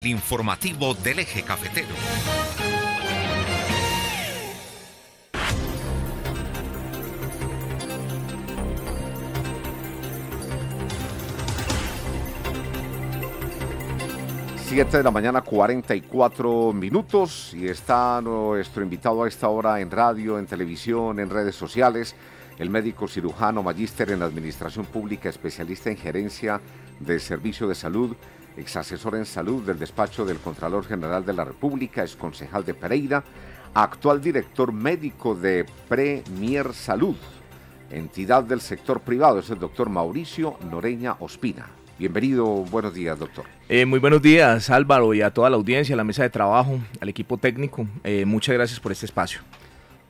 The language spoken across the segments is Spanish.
El informativo del Eje Cafetero. Siete de la mañana, 44 minutos, y está nuestro invitado a esta hora en radio, en televisión, en redes sociales, el médico cirujano, magíster en Administración Pública, especialista en gerencia de servicio de salud, exasesor en salud del despacho del Contralor General de la República, es concejal de Pereira, actual director médico de Premier Salud, entidad del sector privado, es el doctor Mauricio Noreña Ospina. Bienvenido, buenos días, doctor. Muy buenos días, Álvaro, y a toda la audiencia, a la mesa de trabajo, al equipo técnico. Muchas gracias por este espacio.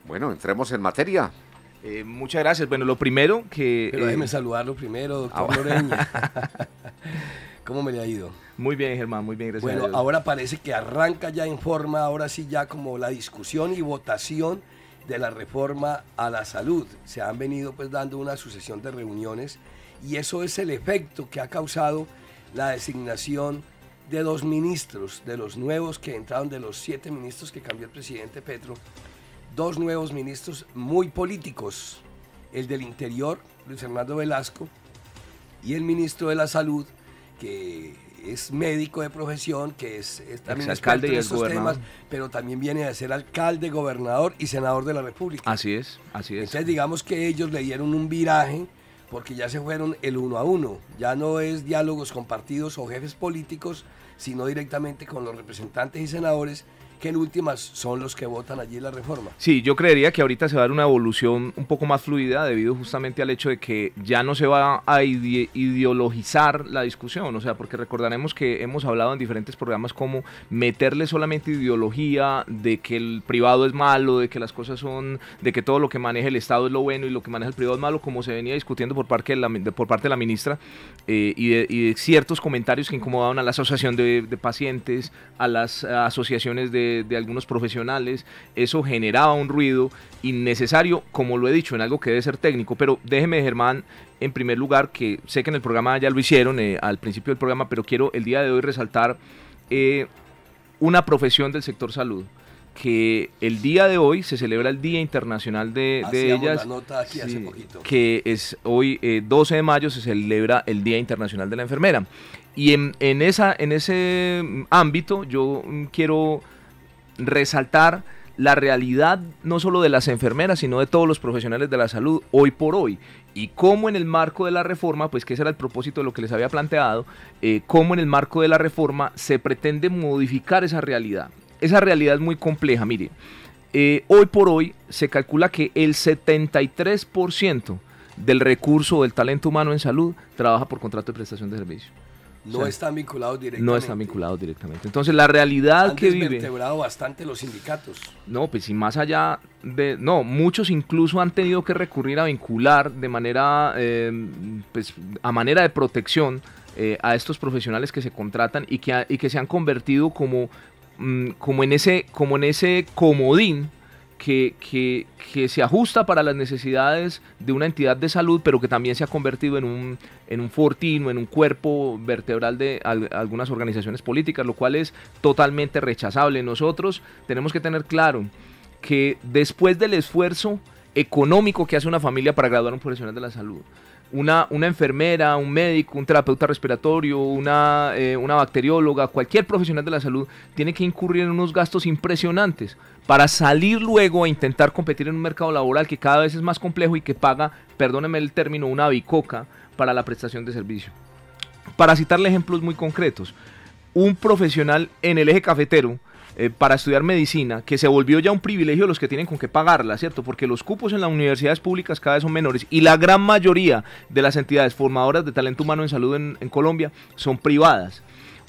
Bueno, entremos en materia. Muchas gracias. Bueno, lo primero que... Pero déjeme saludarlo primero, doctor Noreña. ¿Cómo me le ha ido? Muy bien, Germán, muy bien, gracias a Dios. Bueno, ahora parece que arranca ya en forma, ahora sí ya como la discusión y votación de la reforma a la salud. Se han venido pues dando una sucesión de reuniones y eso es el efecto que ha causado la designación de 2 ministros, de los nuevos que entraron, de los 7 ministros que cambió el presidente Petro, 2 nuevos ministros muy políticos, el del Interior, Luis Fernando Velasco, y el ministro de la Salud, que es médico de profesión, que es también experto en estos temas, pero también viene a ser alcalde, gobernador y senador de la República. Así es, así es. Entonces digamos que ellos le dieron un viraje, porque ya se fueron el uno a uno, ya no es diálogos con partidos o jefes políticos, sino directamente con los representantes y senadores, que en últimas son los que votan allí la reforma. Sí, yo creería que ahorita se va a dar una evolución un poco más fluida debido justamente al hecho de que ya no se va a ideologizar la discusión, o sea, porque recordaremos que hemos hablado en diferentes programas como meterle solamente ideología de que el privado es malo, de que las cosas son, de que todo lo que maneja el Estado es lo bueno y lo que maneja el privado es malo, como se venía discutiendo por parte de la ministra, y de ciertos comentarios que incomodaban a la asociación de pacientes, a las asociaciones de algunos profesionales. Eso generaba un ruido innecesario, como lo he dicho, en algo que debe ser técnico. Pero déjeme, Germán, en primer lugar, que sé que en el programa ya lo hicieron al principio del programa, pero quiero el día de hoy resaltar una profesión del sector salud, que el día de hoy se celebra el Día Internacional de ellas, la nota aquí hace poquito. Que es hoy 12 de mayo, se celebra el Día Internacional de la Enfermera. Y en ese ámbito yo quiero resaltar la realidad no solo de las enfermeras, sino de todos los profesionales de la salud hoy por hoy, y cómo en el marco de la reforma, pues que ese era el propósito de lo que les había planteado, cómo en el marco de la reforma se pretende modificar esa realidad. Esa realidad es muy compleja, mire, hoy por hoy se calcula que el 73% del recurso del talento humano en salud trabaja por contrato de prestación de servicio. No están vinculados directamente. No están vinculados directamente. Entonces, la realidad que vive... Han desvertebrado bastante los sindicatos. No, pues y más allá de... No, muchos incluso han tenido que recurrir a vincular de manera... pues a manera de protección a estos profesionales que se contratan y que se han convertido como en ese comodín que se ajusta para las necesidades de una entidad de salud, pero que también se ha convertido en un fortín o en un cuerpo vertebral de algunas organizaciones políticas, lo cual es totalmente rechazable. Nosotros tenemos que tener claro que después del esfuerzo económico que hace una familia para graduar a un profesional de la salud, una enfermera, un médico, un terapeuta respiratorio, una bacterióloga, cualquier profesional de la salud tiene que incurrir en unos gastos impresionantes para salir luego a intentar competir en un mercado laboral que cada vez es más complejo y que paga, perdónenme el término, una bicoca para la prestación de servicio. Para citarle ejemplos muy concretos, un profesional en el Eje Cafetero para estudiar medicina, que se volvió ya un privilegio de los que tienen con qué pagarla, ¿cierto? Porque los cupos en las universidades públicas cada vez son menores y la gran mayoría de las entidades formadoras de talento humano en salud en Colombia son privadas.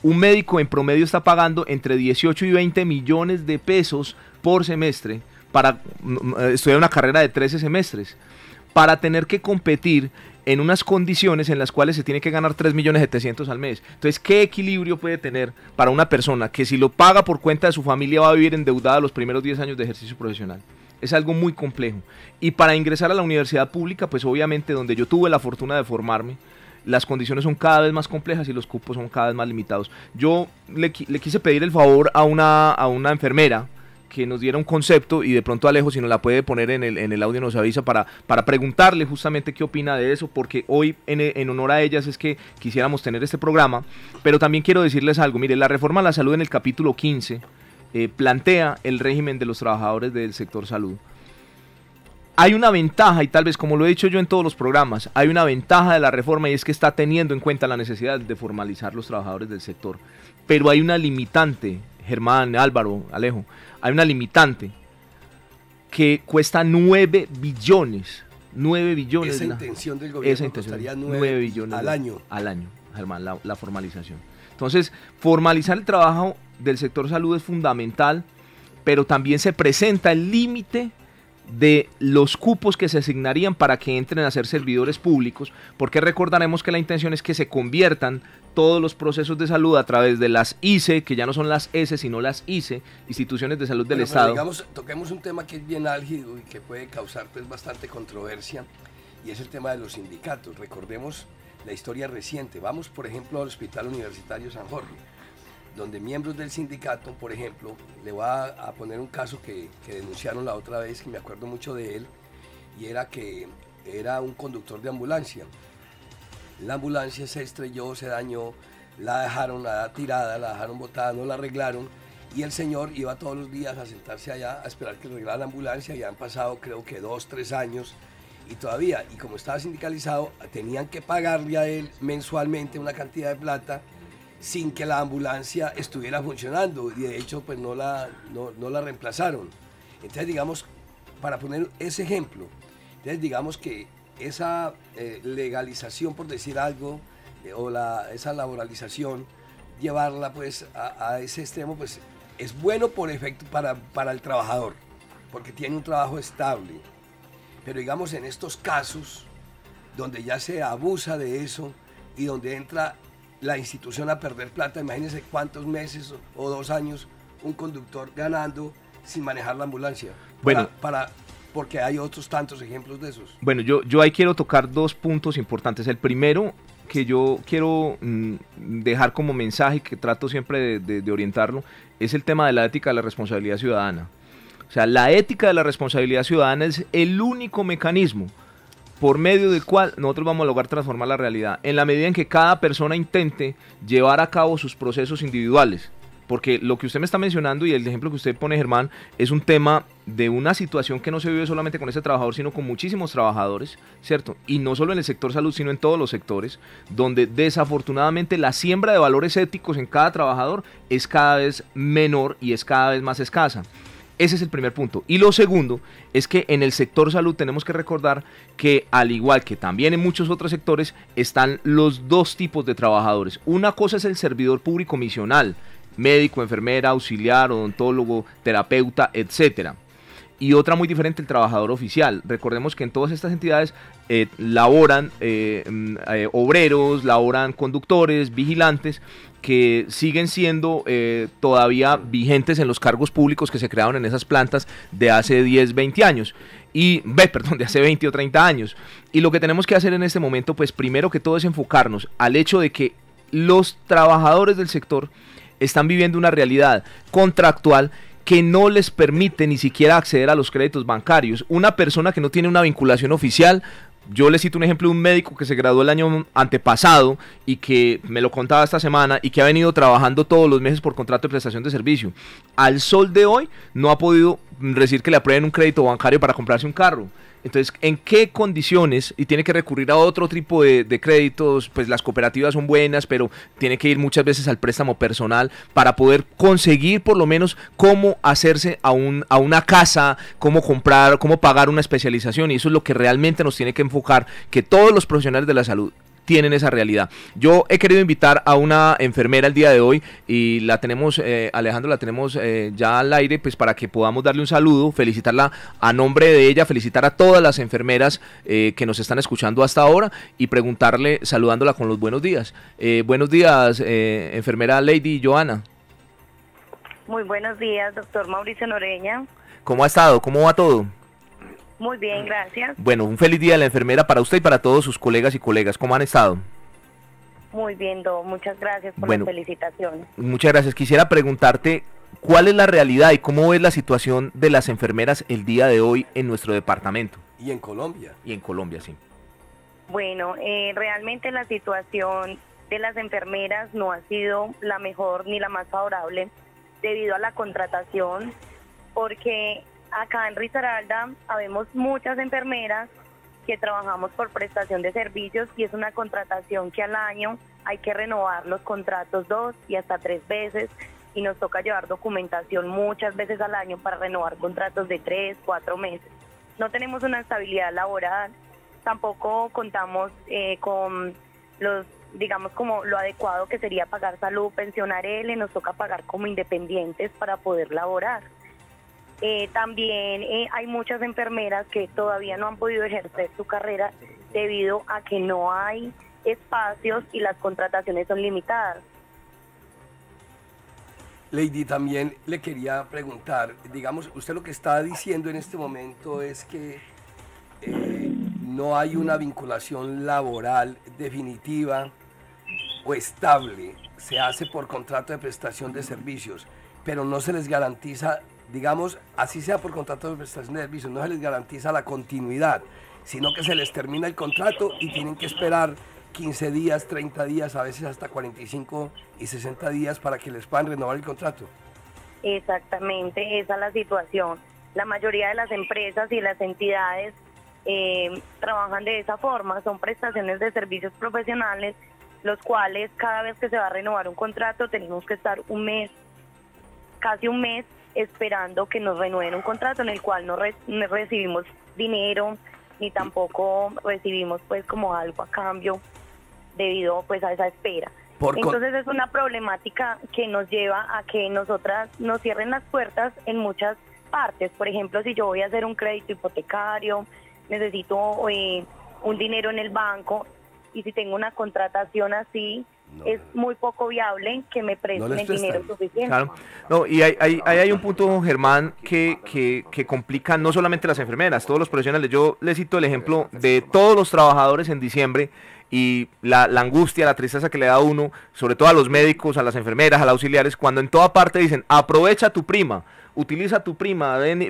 Un médico en promedio está pagando entre 18 y 20 millones de pesos por semestre para estudiar una carrera de 13 semestres, para tener que competir en unas condiciones en las cuales se tiene que ganar 3.700.000 al mes. Entonces, ¿qué equilibrio puede tener para una persona que si lo paga por cuenta de su familia va a vivir endeudada los primeros 10 años de ejercicio profesional? Es algo muy complejo. Y para ingresar a la universidad pública, pues obviamente donde yo tuve la fortuna de formarme, las condiciones son cada vez más complejas y los cupos son cada vez más limitados. Yo le quise pedir el favor a una enfermera que nos diera un concepto, y de pronto Alejo, si nos la puede poner en el audio, nos avisa para preguntarle justamente qué opina de eso, porque hoy en honor a ellas es que quisiéramos tener este programa. Pero también quiero decirles algo. Mire, la reforma a la salud en el capítulo 15 plantea el régimen de los trabajadores del sector salud. Hay una ventaja, y tal vez como lo he dicho yo en todos los programas, hay una ventaja de la reforma, y es que está teniendo en cuenta la necesidad de formalizar los trabajadores del sector. Pero hay una limitante, Germán, Álvaro, Alejo, hay una limitante que cuesta 9 billones. 9 billones. Esa intención del gobierno costaría 9 billones al año. Al año, Germán, la formalización. Entonces, formalizar el trabajo del sector salud es fundamental, pero también se presenta el límite de los cupos que se asignarían para que entren a ser servidores públicos, porque recordaremos que la intención es que se conviertan todos los procesos de salud a través de las ICE, que ya no son las S, sino las ICE, instituciones de salud del Estado. Digamos, toquemos un tema que es bien álgido y que puede causar pues bastante controversia, y es el tema de los sindicatos. Recordemos la historia reciente. Vamos, por ejemplo, al Hospital Universitario San Jorge, donde miembros del sindicato, por ejemplo, le voy a poner un caso que denunciaron la otra vez, que me acuerdo mucho de él, y era que era un conductor de ambulancia. La ambulancia se estrelló, se dañó, la dejaron tirada, la dejaron botada, no la arreglaron, y el señor iba todos los días a sentarse allá a esperar que arreglara la ambulancia. Ya han pasado creo que 2, 3 años, y todavía, y como estaba sindicalizado, tenían que pagarle a él mensualmente una cantidad de plata sin que la ambulancia estuviera funcionando, y de hecho pues no la reemplazaron. Entonces, digamos, para poner ese ejemplo, entonces digamos que esa legalización, por decir algo, esa laboralización, llevarla pues a ese extremo, pues es bueno por efecto para el trabajador, porque tiene un trabajo estable. Pero digamos, en estos casos donde ya se abusa de eso y donde entra la institución a perder plata, imagínense cuántos meses o 2 años un conductor ganando sin manejar la ambulancia. Bueno, porque hay otros tantos ejemplos de esos. Bueno, yo ahí quiero tocar 2 puntos importantes. El primero que yo quiero dejar como mensaje, que trato siempre de orientarlo, es el tema de la ética de la responsabilidad ciudadana. O sea, la ética de la responsabilidad ciudadana es el único mecanismo por medio del cual nosotros vamos a lograr transformar la realidad, en la medida en que cada persona intente llevar a cabo sus procesos individuales. Porque lo que usted me está mencionando y el ejemplo que usted pone, Germán, es un tema de una situación que no se vive solamente con ese trabajador, sino con muchísimos trabajadores, ¿cierto? Y no solo en el sector salud, sino en todos los sectores, donde desafortunadamente la siembra de valores éticos en cada trabajador es cada vez menor y es cada vez más escasa. Ese es el primer punto. Y lo segundo es que en el sector salud tenemos que recordar que, al igual que también en muchos otros sectores, están los 2 tipos de trabajadores. Una cosa es el servidor público misional, médico, enfermera, auxiliar, odontólogo, terapeuta, etcétera. Y otra muy diferente, el trabajador oficial. Recordemos que en todas estas entidades laboran obreros, laboran conductores, vigilantes, que siguen siendo todavía vigentes en los cargos públicos que se crearon en esas plantas de hace 10, 20 años. De hace 20 o 30 años. Y lo que tenemos que hacer en este momento, pues primero que todo, es enfocarnos al hecho de que los trabajadores del sector están viviendo una realidad contractual que no les permite ni siquiera acceder a los créditos bancarios. Una persona que no tiene una vinculación oficial, yo les cito un ejemplo de un médico que se graduó el año antepasado y que me lo contaba esta semana y que ha venido trabajando todos los meses por contrato de prestación de servicio. Al sol de hoy no ha podido decir que le aprueben un crédito bancario para comprarse un carro. Entonces, ¿en qué condiciones? Y tiene que recurrir a otro tipo de créditos. Pues las cooperativas son buenas, pero tiene que ir muchas veces al préstamo personal para poder conseguir por lo menos cómo hacerse a una casa, cómo comprar, cómo pagar una especialización. Y eso es lo que realmente nos tiene que enfocar, que todos los profesionales de la salud tienen esa realidad. Yo he querido invitar a una enfermera el día de hoy y la tenemos, Alejandro, la tenemos ya al aire, pues para que podamos darle un saludo, felicitarla a nombre de ella, felicitar a todas las enfermeras que nos están escuchando hasta ahora y preguntarle, saludándola con los buenos días. Buenos días, enfermera Lady Joana. Muy buenos días, doctor Mauricio Noreña. ¿Cómo ha estado? ¿Cómo va todo? Muy bien, gracias. Bueno, un feliz día de la enfermera para usted y para todos sus colegas y colegas. ¿Cómo han estado? Muy bien, Do. Muchas gracias por Bueno, las felicitaciones. Muchas gracias. Quisiera preguntarte cuál es la realidad y cómo es la situación de las enfermeras el día de hoy en nuestro departamento. Y en Colombia. Y en Colombia, sí. Bueno, realmente la situación de las enfermeras no ha sido la mejor ni la más favorable debido a la contratación, porque acá en Risaralda habemos muchas enfermeras que trabajamos por prestación de servicios y es una contratación que al año hay que renovar los contratos 2 y hasta 3 veces y nos toca llevar documentación muchas veces al año para renovar contratos de 3, 4 meses. No tenemos una estabilidad laboral, tampoco contamos con los, digamos, como lo adecuado que sería pagar salud, pensión ARL, nos toca pagar como independientes para poder laborar. También hay muchas enfermeras que todavía no han podido ejercer su carrera debido a que no hay espacios y las contrataciones son limitadas. Lady, también le quería preguntar, digamos, usted lo que está diciendo en este momento es que no hay una vinculación laboral definitiva o estable, se hace por contrato de prestación de servicios, pero no se les garantiza, digamos, así sea por contrato de prestación de servicios, no se les garantiza la continuidad, sino que se les termina el contrato y tienen que esperar 15 días, 30 días, a veces hasta 45 y 60 días para que les puedan renovar el contrato. Exactamente, esa es la situación. La mayoría de las empresas y las entidades trabajan de esa forma, son prestaciones de servicios profesionales, los cuales cada vez que se va a renovar un contrato tenemos que estar un mes, casi un mes, esperando que nos renueven un contrato en el cual no recibimos dinero, ni tampoco recibimos pues como algo a cambio debido pues a esa espera. Entonces es una problemática que nos lleva a que nosotras nos cierren las puertas en muchas partes. Por ejemplo, si yo voy a hacer un crédito hipotecario, necesito un dinero en el banco, y si tengo una contratación así, es muy poco viable que me presten el dinero suficiente. Claro. No, y hay un punto, Germán, que complica no solamente las enfermeras, todos los profesionales. Yo les cito el ejemplo de todos los trabajadores en diciembre y la angustia, la tristeza que le da a uno, sobre todo a los médicos, a las enfermeras, a los auxiliares, cuando en toda parte dicen, aprovecha tu prima, utiliza tu prima, ven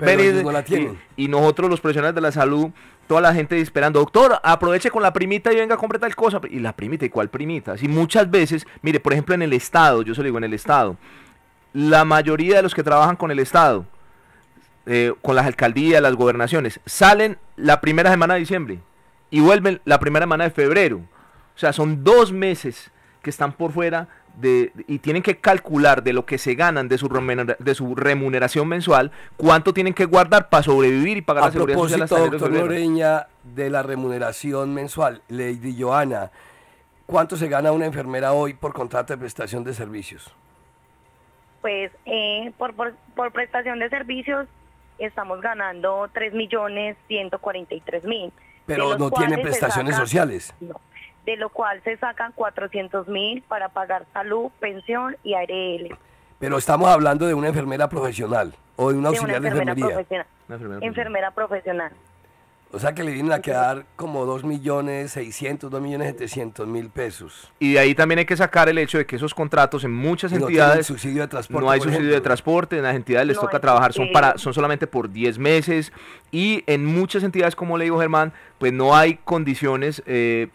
y nosotros los profesionales de la salud, toda la gente esperando, doctor, aproveche con la primita y venga a comprar tal cosa. Y la primita, ¿y cuál primita? Si muchas veces, mire, por ejemplo en el Estado, yo se lo digo, en el Estado, la mayoría de los que trabajan con el Estado, con las alcaldías, las gobernaciones, salen la primera semana de diciembre y vuelven la primera semana de febrero. O sea, son 2 meses que están por fuera y tienen que calcular de lo que se ganan de su remuneración mensual, cuánto tienen que guardar para sobrevivir y pagar la seguridad social hasta enero, doctor Noreña, de la remuneración mensual, Lady Johanna, ¿cuánto se gana una enfermera hoy por contrato de prestación de servicios? Pues por prestación de servicios estamos ganando 3.143.000. Pero no tienen prestaciones sociales. No, de lo cual se sacan 400.000 para pagar salud, pensión y ARL. Pero estamos hablando de una enfermera profesional o de un auxiliar de enfermería. Enfermera profesional. O sea que le vienen a quedar como 2.600.000, 2.700.000 pesos. Y de ahí también hay que sacar el hecho de que esos contratos en muchas entidades no subsidio de transporte, no hay subsidio de transporte, en las entidades les toca trabajar, son solamente por 10 meses, y en muchas entidades, como le digo Germán, pues no hay condiciones de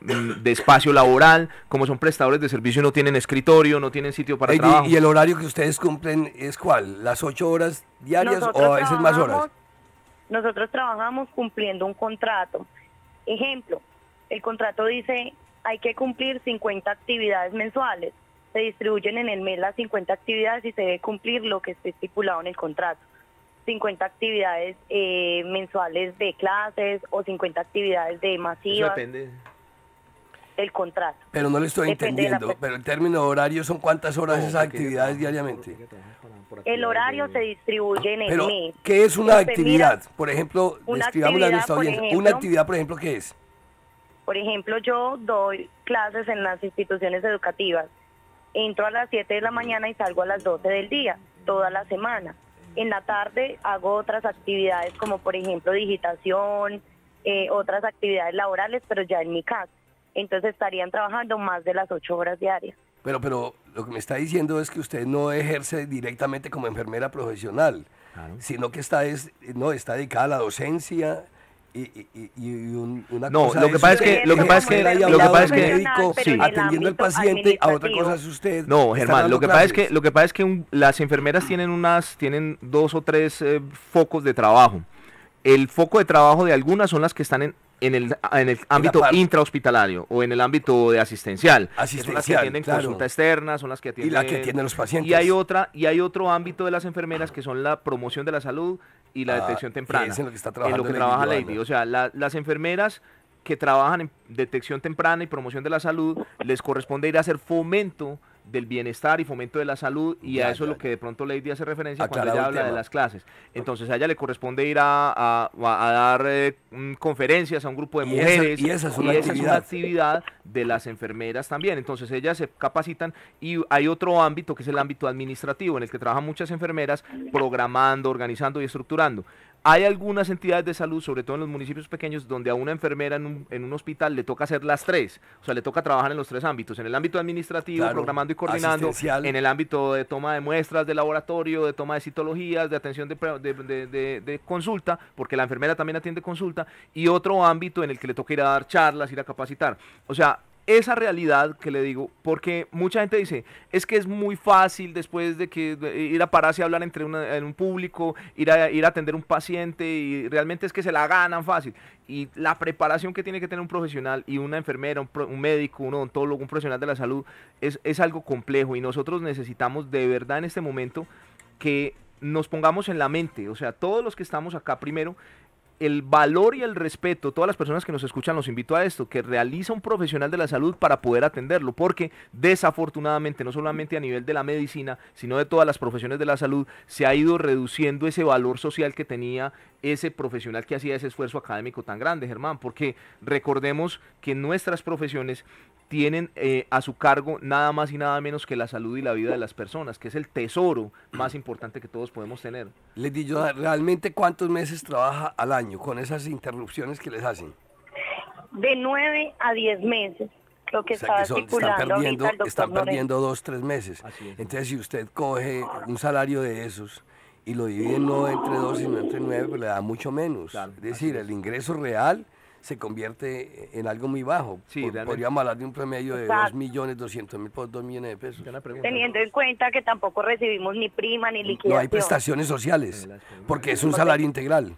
espacio laboral, como son prestadores de servicio, no tienen escritorio, no tienen sitio para trabajo. ¿Y el horario que ustedes cumplen es cuál? ¿Las 8 horas diarias o a veces más horas? Nosotros trabajamos cumpliendo un contrato. Ejemplo, el contrato dice hay que cumplir 50 actividades mensuales. Se distribuyen en el mes las 50 actividades y se debe cumplir lo que esté estipulado en el contrato. 50 actividades mensuales de clases o 50 actividades de masivas. Eso depende del contrato. Pero no le estoy entendiendo, pero el término horario son ¿cuántas horas esas actividades diariamente? El horario se distribuye en el mes. ¿Qué es una actividad? Por ejemplo, describámosle a nuestra audiencia. Una actividad, por ejemplo, ¿qué es? Por ejemplo, yo doy clases en las instituciones educativas. Entro a las 7 de la mañana y salgo a las 12 del día, toda la semana. En la tarde hago otras actividades como, por ejemplo, digitación, otras actividades laborales, pero ya en mi casa. entonces estarían trabajando más de las 8 horas diarias. Pero lo que me está diciendo es que usted no ejerce directamente como enfermera profesional, sino que está dedicada a la docencia una no, cosa lo que pasa es que médico atendiendo al paciente, a otra cosa es usted. No, Germán, lo que pasa es que las enfermeras tienen 2 o 3 focos de trabajo. El foco de trabajo de algunas son las que están en el ámbito intrahospitalario o en el ámbito de asistencial. Son las que atienden consulta externa, son las que atienden... Y la que atienden los pacientes. Y hay otro ámbito de las enfermeras que son la promoción de la salud y la detección temprana. Es en lo que está trabajando en lo que trabaja Lady. O sea, las enfermeras que trabajan en detección temprana y promoción de la salud, les corresponde ir a hacer fomento del bienestar y fomento de la salud, y a eso es lo que de pronto Lady hace referencia cuando ella habla de las clases. Entonces a ella le corresponde ir a dar conferencias a un grupo de mujeres, y esa es una actividad de las enfermeras también. Entonces ellas se capacitan, y hay otro ámbito que es el ámbito administrativo, en el que trabajan muchas enfermeras programando, organizando y estructurando. Hay algunas entidades de salud, sobre todo en los municipios pequeños, donde a una enfermera en un hospital le toca hacer las 3. O sea, le toca trabajar en los 3 ámbitos. En el ámbito administrativo, programando y coordinando. En el ámbito de toma de muestras de laboratorio, de toma de citologías, de atención de consulta, porque la enfermera también atiende consulta. Y otro ámbito en el que le toca ir a dar charlas, ir a capacitar. O sea, esa realidad que le digo, porque mucha gente dice, es que es muy fácil después de que ir a pararse a hablar en un público, ir a atender un paciente, y realmente es que se la ganan fácil. Y la preparación que tiene que tener un profesional, y una enfermera, un médico, un odontólogo, un profesional de la salud, es algo complejo, y nosotros necesitamos de verdad en este momento que nos pongamos en la mente, o sea, todos los que estamos acá primero, el valor y el respeto, todas las personas que nos escuchan, los invito a esto, que realiza un profesional de la salud para poder atenderlo, porque desafortunadamente, no solamente a nivel de la medicina, sino de todas las profesiones de la salud, se ha ido reduciendo ese valor social que tenía ese profesional que hacía ese esfuerzo académico tan grande, Germán, porque recordemos que nuestras profesiones tienen a su cargo nada más y nada menos que la salud y la vida de las personas, que es el tesoro más importante que todos podemos tener. Les digo, ¿realmente cuántos meses trabaja al año con esas interrupciones que les hacen? De 9 a 10 meses, lo que está estipulando ahorita el doctor Están perdiendo 2, 3 meses. Entonces, si usted coge un salario de esos y lo divide no entre 2, sino entre 9, pues le da mucho menos. Es decir, el ingreso real se convierte en algo muy bajo. Podríamos hablar de un promedio de 2.200.000 por 2 millones de pesos. Teniendo en cuenta que tampoco recibimos ni prima ni liquidación. No hay prestaciones sociales, porque es un salario integral.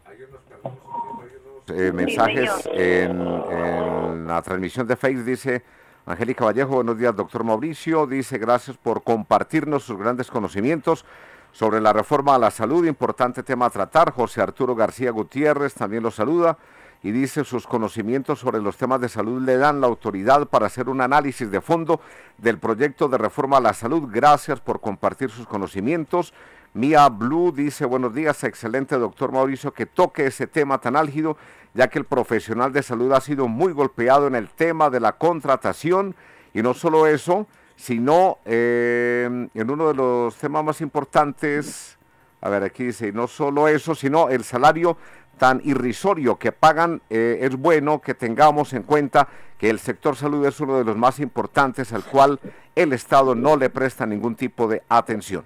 Mensajes en la transmisión de Facebook, dice Angélica Vallejo, buenos días doctor Mauricio, dice gracias por compartirnos sus grandes conocimientos sobre la reforma a la salud, importante tema a tratar. José Arturo García Gutiérrez también lo saluda y dice sus conocimientos sobre los temas de salud le dan la autoridad para hacer un análisis de fondo del proyecto de reforma a la salud. Gracias por compartir sus conocimientos. Mía Blue dice buenos días, excelente doctor Mauricio que toque ese tema tan álgido, ya que el profesional de salud ha sido muy golpeado en el tema de la contratación, y no solo eso, sino en uno de los temas más importantes, a ver aquí dice, no solo eso, sino el salario tan irrisorio que pagan. Es bueno que tengamos en cuenta que el sector salud es uno de los más importantes al cual el Estado no le presta ningún tipo de atención.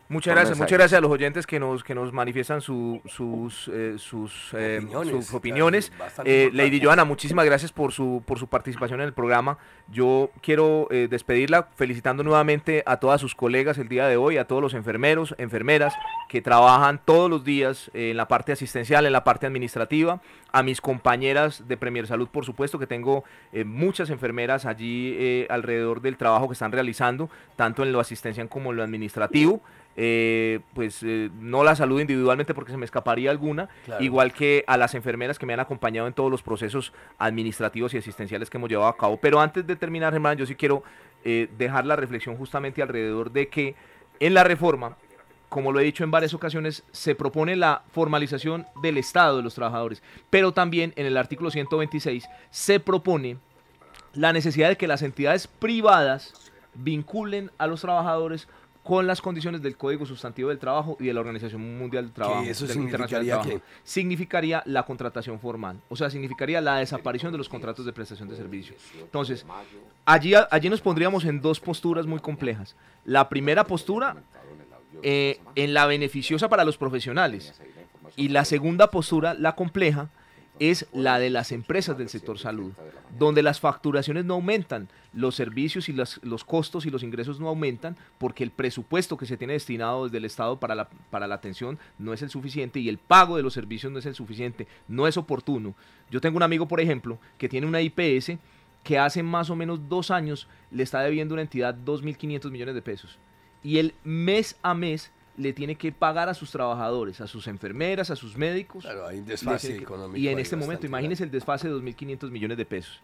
Muchas gracias a los oyentes que nos manifiestan sus opiniones. Lady Johanna, muchísimas gracias por su participación en el programa. Yo quiero despedirla felicitando nuevamente a todas sus colegas el día de hoy, a todos los enfermeros, enfermeras que trabajan todos los días en la parte asistencial, en la parte administrativa, a mis compañeras de Premier Salud, por supuesto, que tengo muchas enfermeras allí alrededor del trabajo que están realizando, tanto en lo asistencial como en lo administrativo. No la saludo individualmente porque se me escaparía alguna, igual que a las enfermeras que me han acompañado en todos los procesos administrativos y asistenciales que hemos llevado a cabo. Pero antes de terminar, Germán, yo sí quiero dejar la reflexión justamente alrededor de que en la reforma, como lo he dicho en varias ocasiones, se propone la formalización del Estado de los trabajadores, pero también en el artículo 126 se propone la necesidad de que las entidades privadas vinculen a los trabajadores con las condiciones del Código Sustantivo del Trabajo y de la Organización Mundial del Trabajo. ¿Que eso Internacional del significaría Trabajo. qué? Significaría la contratación formal, o sea, significaría la desaparición de los contratos de prestación de servicio. Entonces, allí nos pondríamos en dos posturas muy complejas. La primera postura, en la beneficiosa para los profesionales, y la segunda postura, la compleja, es la de las empresas del sector salud, donde las facturaciones no aumentan, los servicios y los costos y los ingresos no aumentan, porque el presupuesto que se tiene destinado desde el Estado para la atención no es el suficiente y el pago de los servicios no es el suficiente, no es oportuno. Yo tengo un amigo, por ejemplo, que tiene una IPS que hace más o menos 2 años le está debiendo a una entidad 2.500 millones de pesos, y él mes a mes le tiene que pagar a sus trabajadores, a sus enfermeras, a sus médicos. Claro, hay un desfase económico. Y en ahí este momento, bastante imagínense el desfase de 2.500 millones de pesos.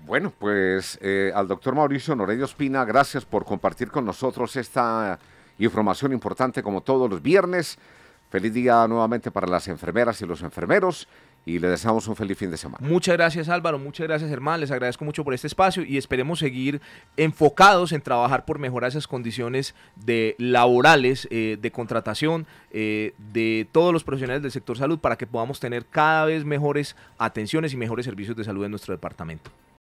Bueno, pues al doctor Mauricio Noreña Ospina, gracias por compartir con nosotros esta información importante como todos los viernes. Feliz día nuevamente para las enfermeras y los enfermeros y le deseamos un feliz fin de semana. Muchas gracias, Álvaro, muchas gracias, Germán, les agradezco mucho por este espacio y esperemos seguir enfocados en trabajar por mejorar esas condiciones laborales, de contratación, de todos los profesionales del sector salud para que podamos tener cada vez mejores atenciones y mejores servicios de salud en nuestro departamento.